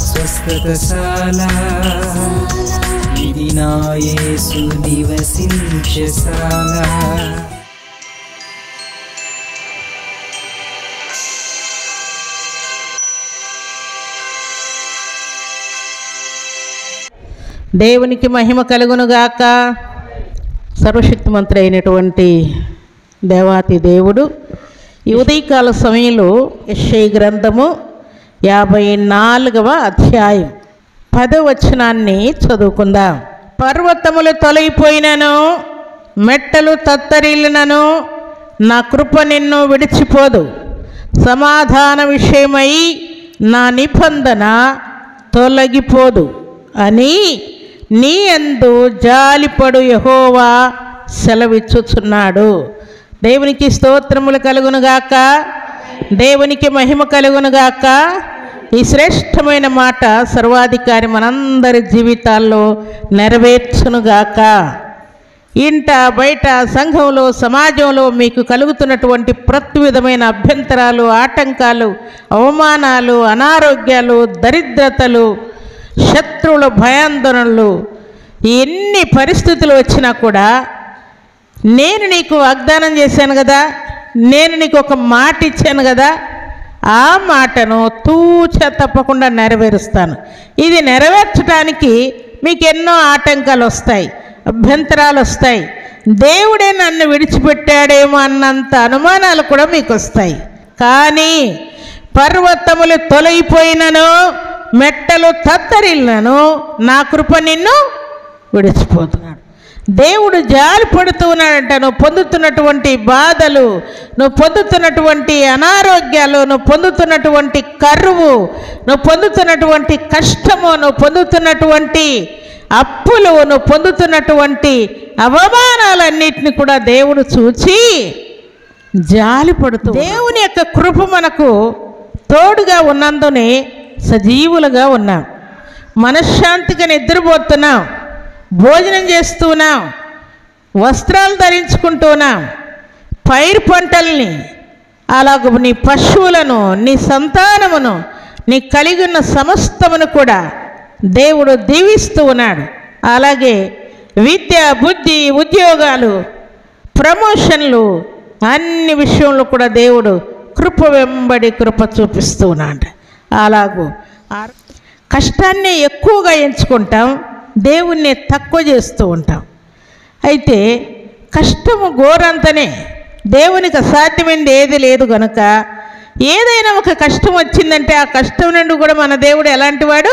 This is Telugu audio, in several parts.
స్వస్థతశాల ఇది నా యేసు నివసించశాల. దేవునికి మహిమ కలుగునుగాక. సర్వశక్తిమంతుడు అయినటువంటి దేవాతి దేవుడు ఈ ఉదయకాల సమయంలో యెషయా గ్రంథము 54వ అధ్యాయం 10వ వచనాన్ని చదువుకుందాం. పర్వతములు తొలగిపోయినను, మెట్టలు తత్తరిల్లినను, నా కృప నిన్ను విడిచిపోదు. సమాధాన విషయమై నా నిబంధన తొలగిపోదు అని నీ యందు జాలిపడు యెహోవా సెలవిచ్చుచున్నాడు. దేవునికి స్తోత్రములు కలుగునుగాక. దేవునికి మహిమ కలుగునుగాక. ఈ శ్రేష్టమైన మాట సర్వాధికారి మనందరి జీవితాల్లో నెరవేర్చునుగాక. ఇంట బయట సంఘంలో సమాజంలో మీకు కలుగుతున్నటువంటి ప్రతి విధమైన అభ్యంతరాలు, ఆటంకాలు, అవమానాలు, అనారోగ్యాలు, దరిద్రతలు, శత్రువుల భయాందోళనలు, ఎన్ని పరిస్థితులు వచ్చినా కూడా నేను నీకు వాగ్దానం చేశాను కదా, నేను నీకు ఒక మాట ఇచ్చాను కదా, ఆ మాటను తూచ తప్పకుండా నెరవేరుస్తాను. ఇది నెరవేర్చడానికి మీకు ఎన్నో ఆటంకాలు వస్తాయి, అభ్యంతరాలు వస్తాయి. దేవుడే నన్ను విడిచిపెట్టాడేమో అన్నంత అనుమానాలు కూడా మీకు వస్తాయి. కానీ పర్వతములు తొలగిపోయినను, మెట్టలు తత్తరిల్లినను, నా కృప నిన్ను విడిచిపోతున్నాడు. దేవుడు జాలి పడుతూ ఉన్నాడంట. నువ్వు పొందుతున్నటువంటి బాధలు, నువ్వు పొందుతున్నటువంటి అనారోగ్యాలు, నువ్వు పొందుతున్నటువంటి కరువు, నువ్వు పొందుతున్నటువంటి కష్టము, నువ్వు పొందుతున్నటువంటి అప్పులు, నువ్వు పొందుతున్నటువంటి అవమానాలన్నిటిని కూడా దేవుడు చూచి జాలి పడుతూ, దేవుని యొక్క కృప మనకు తోడుగా ఉన్నందునే సజీవులుగా ఉన్నాం, మనశ్శాంతిగా నిద్రపోతున్నాం, భోజనం చేస్తున్నాం, వస్త్రాలు ధరించుకుంటున్నాం, పైరు పంటల్ని, అలాగ నీ పశువులను, నీ సంతానమును, నీ కలిగి ఉన్న సమస్తమును కూడా దేవుడు దీవిస్తూ ఉన్నాడు. అలాగే విద్య, బుద్ధి, ఉద్యోగాలు, ప్రమోషన్లు, అన్ని విషయంలో కూడా దేవుడు కృప వెంబడి కృప చూపిస్తూ ఉన్నాడు. అలాగూ కష్టాన్ని ఎక్కువగా ఎంచుకుంటాం, దేవుణ్ణి తక్కువ చేస్తూ ఉంటాం. అయితే కష్టము ఘోరంతనే, దేవునికి అసాధ్యమైనది ఏది లేదు కనుక ఏదైనా ఒక కష్టం వచ్చిందంటే ఆ కష్టం నుండి కూడా మన దేవుడు ఎలాంటి వాడు?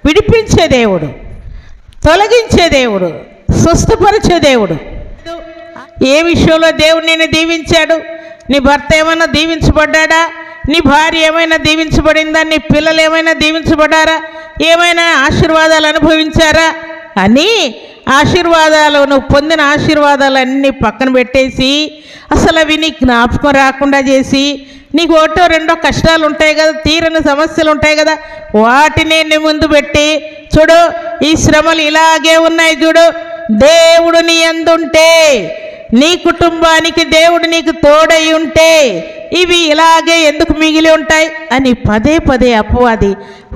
విడిపించే దేవుడు, తొలగించే దేవుడు, స్వస్థపరిచే దేవుడు. ఏ విషయంలో దేవుడు నిన్ను దీవించాడు? నీ భర్త ఏమైనా దీవించబడ్డా? నీ భార్య ఏమైనా దీవించబడిందా? నీ పిల్లలు ఏమైనా దీవించబడ్డారా? ఏమైనా ఆశీర్వాదాలు అనుభవించారా అని ఆశీర్వాదాలు, నువ్వు పొందిన ఆశీర్వాదాలన్నీ పక్కన పెట్టేసి అసలు అవి నీ జ్ఞాపకం రాకుండా చేసి, నీకు ఒకటో రెండో కష్టాలు ఉంటాయి కదా, తీరని సమస్యలు ఉంటాయి కదా, వాటిని నీ ముందు పెట్టి చూడు, ఈ శ్రమలు ఇలాగే ఉన్నాయి చూడు, దేవుడు నీ యందుంటే, నీ కుటుంబానికి దేవుడు నీకు తోడై ఉంటే ఇవి ఇలాగే ఎందుకు మిగిలి ఉంటాయి అని పదే పదే అపవాది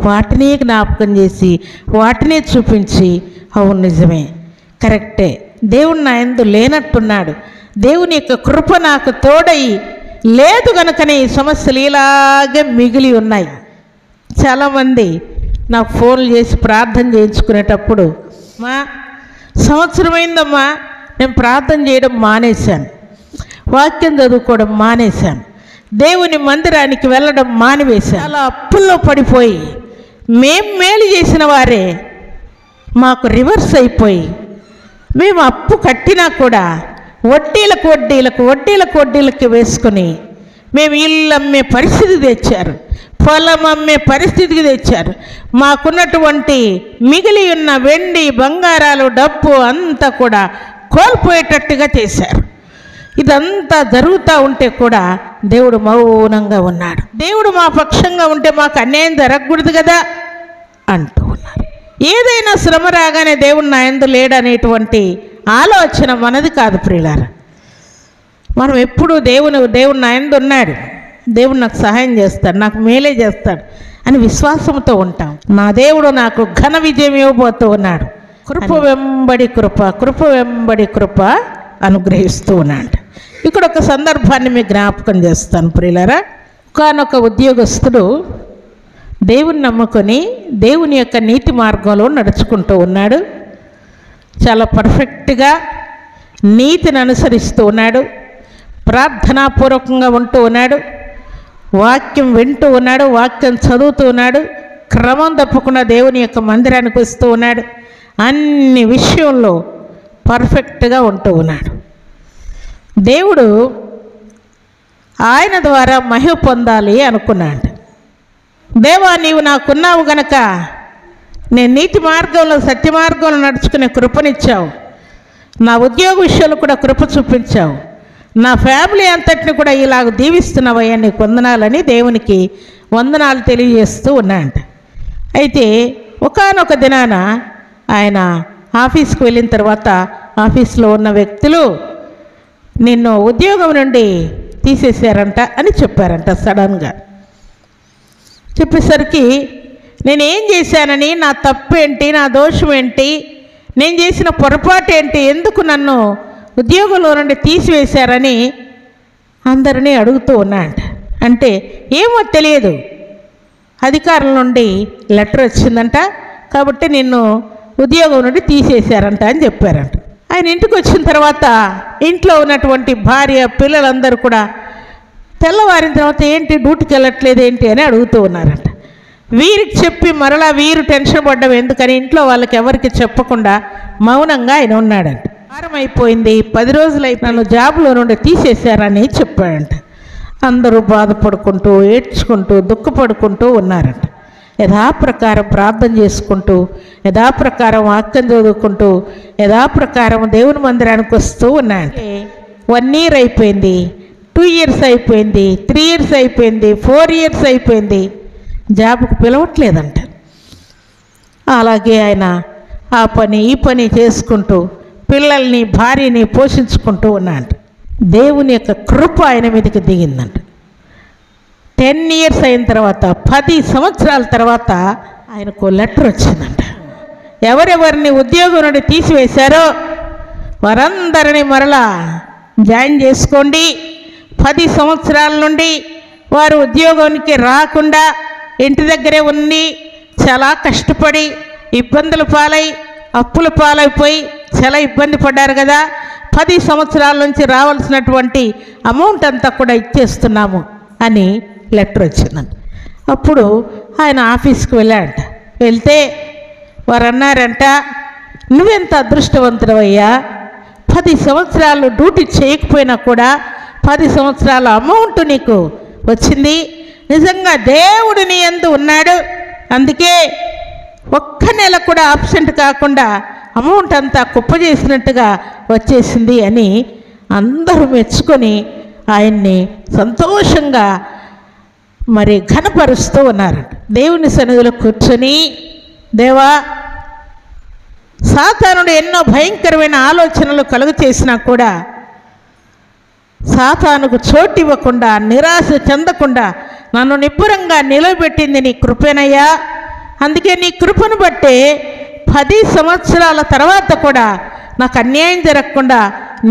వాటిని జ్ఞాపకం చేసి వాటిని చూపించి, అవును నిజమే, కరెక్టే, దేవుడు నా యందు లేనట్టున్నాడు, దేవుని యొక్క కృప నాకు తోడై లేదు కనుకనే ఈ సమస్యలు ఇలాగే మిగిలి ఉన్నాయి. చాలామంది నాకు ఫోన్లు చేసి ప్రార్థన చేయించుకునేటప్పుడు, మా సంవత్సరమైందమ్మా నేను ప్రార్థన చేయడం మానేశాను, వాక్యం చదువుకోవడం మానేశాను, దేవుని మందిరానికి వెళ్ళడం మానివేశాను, అలా అప్పుల్లో పడిపోయి మేం మేలు చేసిన వారే మాకు రివర్స్ అయిపోయి మేము అప్పు కట్టినా కూడా వడ్డీలకు వేసుకొని మేము ఇల్లు అమ్మే పరిస్థితి తెచ్చారు, పొలం అమ్మే పరిస్థితికి తెచ్చారు. మాకున్నటువంటి మిగిలి ఉన్న వెండి, బంగారాలు, డబ్బు అంతా కూడా కోల్పోయేటట్టుగా చేశారు. ఇదంతా జరుగుతూ ఉంటే కూడా దేవుడు మౌనంగా ఉన్నాడు. దేవుడు మా పక్షంగా ఉంటే మాకు అన్యాయం జరగకూడదు కదా అంటూ ఉన్నారు. ఏదైనా శ్రమ రాగానే దేవుడు నా యందు లేడనేటువంటి ఆలోచన మనది కాదు ప్రియులారా. మనం ఎప్పుడు దేవుడు నా యందు ఉన్నాడు, దేవుడు నాకు సహాయం చేస్తాడు, నాకు మేలే చేస్తాడు అని విశ్వాసంతో ఉంటాం. నా దేవుడు నాకు ఘన విజయం ఇవ్వబోతూ ఉన్నాడు. కృప వెంబడి కృప, కృప వెంబడి కృప అనుగ్రహిస్తూ ఉన్నాడు. ఇక్కడ ఒక సందర్భాన్ని మీకు జ్ఞాపకం చేస్తాను ప్రియులారా. ఒకానొక ఉద్యోగస్తుడు దేవుని నమ్ముకొని దేవుని యొక్క నీతి మార్గంలో నడుచుకుంటూ ఉన్నాడు. చాలా పర్ఫెక్ట్గా నీతిని అనుసరిస్తూ ఉన్నాడు. ప్రార్థనాపూర్వకంగా ఉంటూ ఉన్నాడు. వాక్యం వింటూ ఉన్నాడు. వాక్యం చదువుతూ ఉన్నాడు. క్రమం తప్పకుండా దేవుని యొక్క మందిరానికి వస్తూ ఉన్నాడు. అన్ని విషయంలో పర్ఫెక్ట్గా ఉంటూ ఉన్నాడు. దేవుడు ఆయన ద్వారా మహిమ పొందాలి అనుకున్నాడు. దేవా, నీవు నాకున్నావు గనక నేను నీతి మార్గంలో సత్య మార్గంలో నడుచుకునే కృపనిచ్చావు. నా ఉద్యోగ విషయంలో కూడా కృప చూపించావు. నా ఫ్యామిలీ అంతటిని కూడా ఇలాగ దీవిస్తున్నావయ్యా, నీకు వందనాలని దేవునికి వందనాలు తెలియజేస్తూ ఉన్నాడు. అయితే ఒకానొక దినాన ఆయన ఆఫీస్కి వెళ్ళిన తర్వాత ఆఫీస్లో ఉన్న వ్యక్తులు నిన్ను ఉద్యోగం నుండి తీసేశారంట అని చెప్పారంట. సడన్గా చెప్పేసరికి నేనేం చేశానని, నా తప్పేంటి, నా దోషం ఏంటి, నేను చేసిన పొరపాటు ఏంటి, ఎందుకు నన్ను ఉద్యోగంలో నుండి తీసివేశారని అందరినీ అడుగుతూ ఉన్నాడు. అంటే ఏమో తెలియదు, అధికారుల నుండి లెటర్ వచ్చిందంట, కాబట్టి నిన్ను ఉద్యోగం నుండి తీసేశారంట అని చెప్పారంట. ఆయన ఇంటికి వచ్చిన తర్వాత ఇంట్లో ఉన్నటువంటి భార్య పిల్లలందరూ కూడా తెల్లవారిన తర్వాత ఏంటి డ్యూటీకి వెళ్ళట్లేదు ఏంటి అని అడుగుతూ ఉన్నారంట. వీరికి చెప్పి మరలా వీరు టెన్షన్ పడ్డం ఎందుకని ఇంట్లో వాళ్ళకి ఎవరికి చెప్పకుండా మౌనంగా ఆయన ఉన్నాడంట. వారం అయిపోయింది, 10 రోజులు అయి నన్ను జాబ్లో నుండి తీసేశారని చెప్పాడంట. అందరూ బాధపడుకుంటూ ఏడ్చుకుంటూ దుఃఖపడుకుంటూ ఉన్నారంట. యథాప్రకారం ప్రార్థన చేసుకుంటూ, యథాప్రకారం వాక్యం చదువుకుంటూ, యథాప్రకారం దేవుని మందిరానికి వస్తూ ఉన్నాడు. 1 year అయిపోయింది, 2 years అయిపోయింది, 3 years అయిపోయింది, 4 years అయిపోయింది, జాబ్కు పిలవట్లేదంట. అలాగే ఆయన ఆ పని ఈ పని చేసుకుంటూ పిల్లల్ని భార్యని పోషించుకుంటూ ఉన్నాడు. దేవుని యొక్క కృప ఆయన మీదకి దిగిందంట. 10 years అయిన తర్వాత 10 సంవత్సరాల తర్వాత ఆయనకు లెటర్ వచ్చిందంట. ఎవరెవరిని ఉద్యోగం నుండి తీసివేశారో వారందరినీ మరలా జాయిన్ చేసుకోండి. 10 సంవత్సరాల నుండి వారు ఉద్యోగానికి రాకుండా ఇంటి దగ్గరే ఉండి చాలా కష్టపడి ఇబ్బందుల పాలై అప్పుల పాలైపోయి చాలా ఇబ్బంది పడ్డారు కదా, 10 సంవత్సరాల నుంచి రావాల్సినటువంటి అమౌంట్ అంతా కూడా ఇచ్చేస్తున్నాము అని లెటర్ వచ్చిందంట. అప్పుడు ఆయన ఆఫీస్కి వెళ్ళాడంట. వెళ్తే వారు అన్నారంట, నువ్వెంత అదృష్టవంతుడవయ్యా, 10 సంవత్సరాలు డ్యూటీ చేయకపోయినా కూడా 10 సంవత్సరాల అమౌంట్ నీకు వచ్చింది. నిజంగా దేవుడు నీ యందు ఉన్నాడు, అందుకే ఒక్క నెల కూడా అబ్సెంట్ కాకుండా అమౌంట్ అంతా కుప్ప చేసినట్టుగా వచ్చేసింది అని అందరూ మెచ్చుకొని ఆయన్ని సంతోషంగా మరి ఘనపరుస్తూ ఉన్నారంట. దేవుని సన్నిధిలో కూర్చొని, దేవా, సాతానుడు ఎన్నో భయంకరమైన ఆలోచనలు కలుగు చేసినా కూడా సాతానుకు చోటు ఇవ్వకుండా, నిరాశ చెందకుండా నన్ను నిబ్బరంగా నిలబెట్టింది నీ కృపేనయ్యా. అందుకే నీ కృపను బట్టే 10 సంవత్సరాల తర్వాత కూడా నాకు అన్యాయం జరగకుండా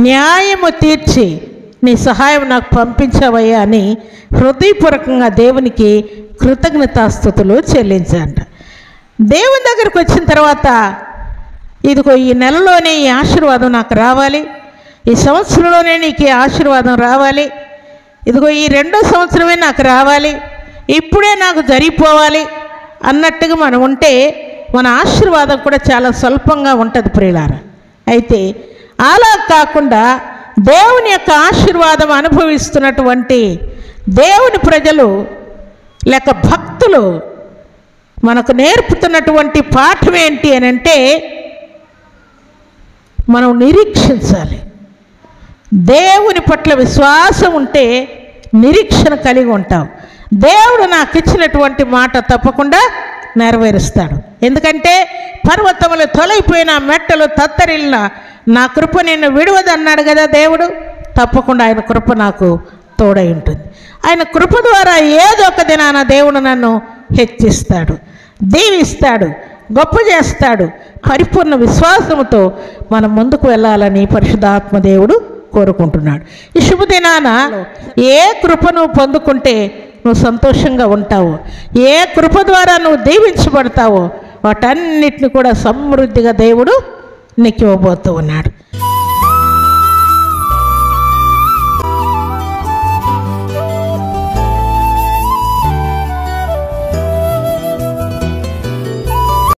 న్యాయము తీర్చి నీ సహాయం నాకు పంపించావయ్యా అని హృదయపూర్వకంగా దేవునికి కృతజ్ఞతాస్తుతులు చెల్లించాలంట. దేవుని దగ్గరికి వచ్చిన తర్వాత, ఇదిగో ఈ నెలలోనే ఈ ఆశీర్వాదం నాకు రావాలి, ఈ సంవత్సరంలోనే నీకు ఈ ఆశీర్వాదం రావాలి, ఇదిగో ఈ 2వ సంవత్సరమే నాకు రావాలి, ఇప్పుడే నాకు జరిగిపోవాలి అన్నట్టుగా మనం ఉంటే మన ఆశీర్వాదం కూడా చాలా స్వల్పంగా ఉంటుంది ప్రియులారా. అయితే అలా కాకుండా దేవుని యొక్క ఆశీర్వాదం అనుభవిస్తున్నటువంటి దేవుని ప్రజలు లేక భక్తులు మనకు నేర్పుతున్నటువంటి పాఠం ఏంటి అని అంటే, మనం నిరీక్షించాలి. దేవుని పట్ల విశ్వాసం ఉంటే నిరీక్షణ కలిగి ఉంటాం. దేవుడు నాకు ఇచ్చినటువంటి మాట తప్పకుండా నెరవేరుస్తాడు. ఎందుకంటే పర్వతములు తొలగిపోయిన, మెట్టలు తత్తరిల్లిన నా కృప నిన్ను విడవదన్నాడు కదా దేవుడు. తప్పకుండా ఆయన కృప నాకు తోడై ఉంటుంది. ఆయన కృప ద్వారా ఏదో ఒక దినాన దేవుడు నన్ను హెచ్చిస్తాడు, దీవిస్తాడు, గొప్ప చేస్తాడు. పరిపూర్ణ విశ్వాసంతో మనం ముందుకు వెళ్ళాలని పరిశుద్ధాత్మ దేవుడు కోరుకుంటున్నాడు. ఈ శుభదినాన ఏ కృపను పొందుకుంటే నువ్వు సంతోషంగా ఉంటావో, ఏ కృప ద్వారా నువ్వు దీవించబడతావో వాటన్నిటిని కూడా సమృద్ధిగా దేవుడు నీకు ఇవ్వబోతూ ఉన్నాడు.